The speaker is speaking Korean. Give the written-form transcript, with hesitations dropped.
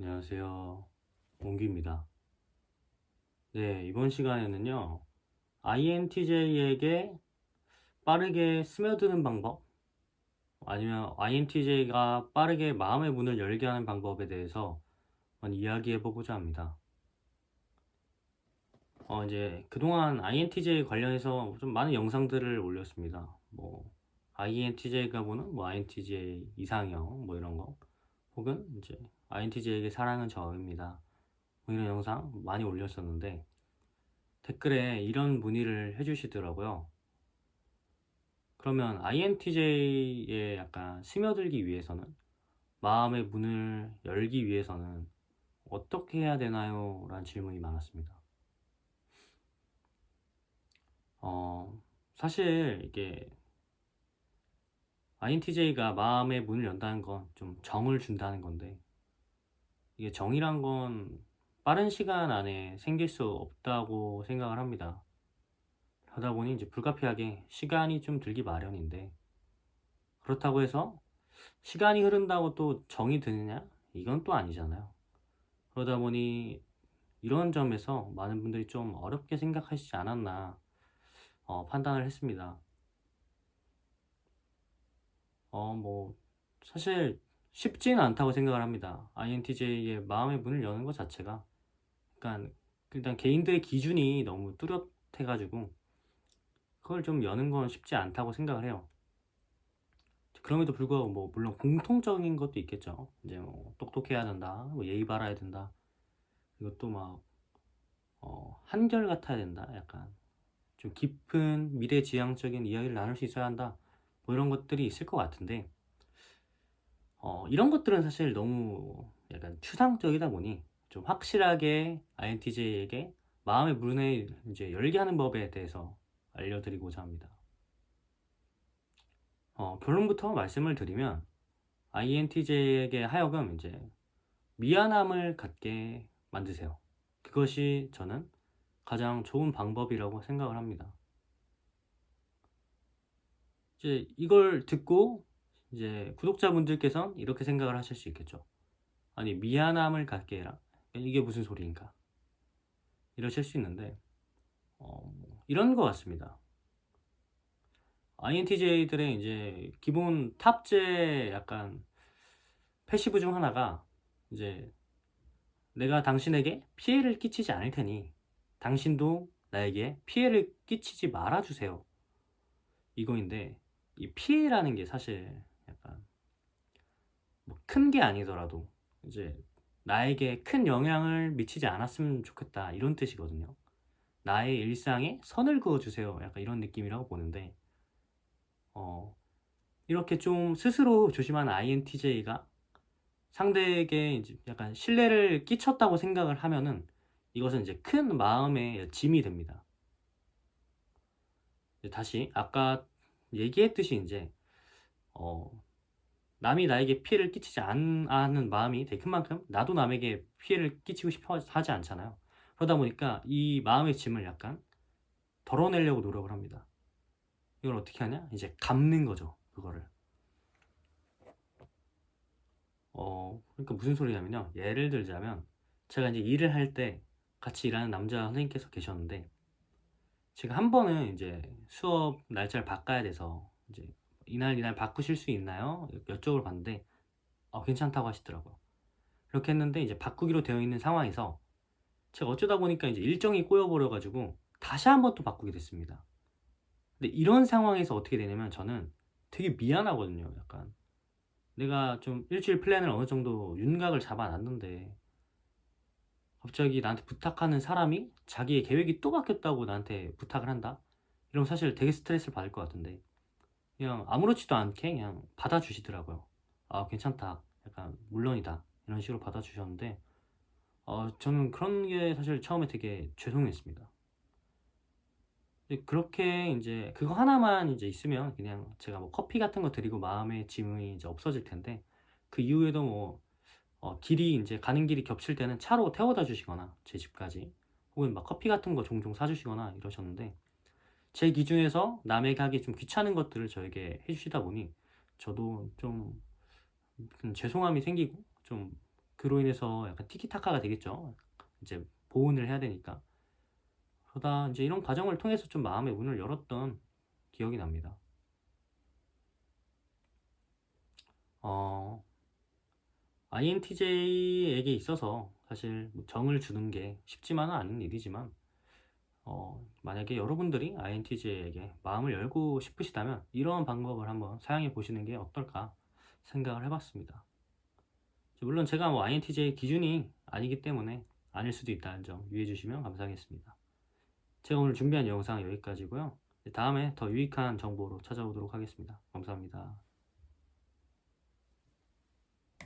안녕하세요. 몽규입니다. 네, 이번 시간에는요, INTJ에게 빠르게 스며드는 방법, 아니면 INTJ가 빠르게 마음의 문을 열게 하는 방법에 대해서 한번 이야기해 보고자 합니다. 이제 그동안 INTJ 관련해서 좀 많은 영상들을 올렸습니다. INTJ가 보는 INTJ 이상형, 이런 거. 혹은 이제 INTJ에게 사랑은 저입니다. 이런 영상 많이 올렸었는데, 댓글에 이런 문의를 해주시더라고요. 그러면 INTJ에 약간 스며들기 위해서는, 마음의 문을 열기 위해서는 어떻게 해야 되나요? 라는 질문이 많았습니다. 사실 이게 INTJ가 마음의 문을 연다는 건 좀 정을 준다는 건데, 이게 정이란 건 빠른 시간 안에 생길 수 없다고 생각을 합니다. 그러다 보니 이제 불가피하게 시간이 좀 들기 마련인데, 그렇다고 해서 시간이 흐른다고 또 정이 드느냐? 이건 또 아니잖아요. 그러다 보니 이런 점에서 많은 분들이 좀 어렵게 생각하시지 않았나 판단을 했습니다. 사실 쉽지는 않다고 생각을 합니다. INTJ의 마음의 문을 여는 것 자체가. 그러니까 일단 개인들의 기준이 너무 뚜렷해가지고 그걸 좀 여는 건 쉽지 않다고 생각을 해요. 그럼에도 불구하고 물론 공통적인 것도 있겠죠. 이제 똑똑해야 된다, 예의 바라야 된다. 이것도 한결 같아야 된다. 약간 좀 깊은 미래지향적인 이야기를 나눌 수 있어야 한다. 이런 것들이 있을 것 같은데, 이런 것들은 사실 너무 약간 추상적이다 보니 좀 확실하게 INTJ에게 마음의 문을 이제 열게 하는 법에 대해서 알려드리고자 합니다. 결론부터 말씀을 드리면 INTJ에게 하여금 이제 미안함을 갖게 만드세요. 그것이 저는 가장 좋은 방법이라고 생각을 합니다. 이제 이걸 듣고 이제 구독자분들께서는 이렇게 생각을 하실 수 있겠죠. 아니, 미안함을 갖게 해라. 이게 무슨 소리인가? 이러실 수 있는데, 이런 것 같습니다. INTJ들의 이제 기본 탑재 약간 패시브 중 하나가 이제 내가 당신에게 피해를 끼치지 않을 테니 당신도 나에게 피해를 끼치지 말아주세요. 이거인데, 이 피해라는 게 사실 약간 큰 게 아니더라도 이제 나에게 큰 영향을 미치지 않았으면 좋겠다, 이런 뜻이거든요. 나의 일상에 선을 그어주세요, 약간 이런 느낌이라고 보는데, 어, 이렇게 좀 스스로 조심한 INTJ가 상대에게 이제 약간 신뢰를 끼쳤다고 생각을 하면은 이것은 이제 큰 마음의 짐이 됩니다. 다시 아까 얘기했듯이 이제 어, 남이 나에게 피해를 끼치지 않는 마음이 되게 큰 만큼 나도 남에게 피해를 끼치고 싶어 하지 않잖아요. 그러다 보니까 이 마음의 짐을 약간 덜어내려고 노력을 합니다. 이걸 어떻게 하냐? 이제 갚는 거죠, 그거를. 그러니까 무슨 소리냐면요. 예를 들자면 제가 이제 일을 할 때 같이 일하는 남자 선생님께서 계셨는데, 제가 한 번은 이제 수업 날짜를 바꿔야 돼서 이제 이날 바꾸실 수 있나요? 여쭤을 봤는데 괜찮다고 하시더라고요. 그렇게 했는데 이제 바꾸기로 되어 있는 상황에서 제가 어쩌다 보니까 이제 일정이 꼬여버려 가지고 다시 한 번 또 바꾸게 됐습니다. 근데 이런 상황에서 어떻게 되냐면 저는 되게 미안하거든요. 약간 내가 좀 일주일 플랜을 어느 정도 윤곽을 잡아 놨는데 갑자기 나한테 부탁하는 사람이 자기의 계획이 또 바뀌었다고 나한테 부탁을 한다? 이러면 사실 되게 스트레스를 받을 것 같은데, 그냥 아무렇지도 않게 그냥 받아주시더라고요. 아, 괜찮다. 약간 물론이다. 이런 식으로 받아주셨는데, 저는 그런 게 사실 처음에 되게 죄송했습니다. 근데 그렇게 이제 그거 하나만 이제 있으면 그냥 제가 커피 같은 거 드리고 마음의 짐이 이제 없어질 텐데, 그 이후에도 길이 이제 가는 길이 겹칠 때는 차로 태워다 주시거나 제 집까지, 혹은 커피 같은 거 종종 사주시거나 이러셨는데, 제 기준에서 남에게 하기 좀 귀찮은 것들을 저에게 해주시다 보니 저도 좀 죄송함이 생기고 좀 그로 인해서 약간 티키타카가 되겠죠. 이제 보온을 해야 되니까. 그러다 인제 이런 과정을 통해서 좀 마음의 문을 열었던 기억이 납니다. 어 INTJ에게 있어서 사실 뭐 정을 주는 게 쉽지만은 않은 일이지만 만약에 여러분들이 INTJ에게 마음을 열고 싶으시다면 '이런 방법을 한번 사용해 보시는 게 어떨까?' 생각을 해 봤습니다. 물론 제가 뭐 INTJ 기준이 아니기 때문에 아닐 수도 있다는 점 유의해 주시면 감사하겠습니다. 제가 오늘 준비한 영상 여기까지고요. 다음에 더 유익한 정보로 찾아오도록 하겠습니다. 감사합니다.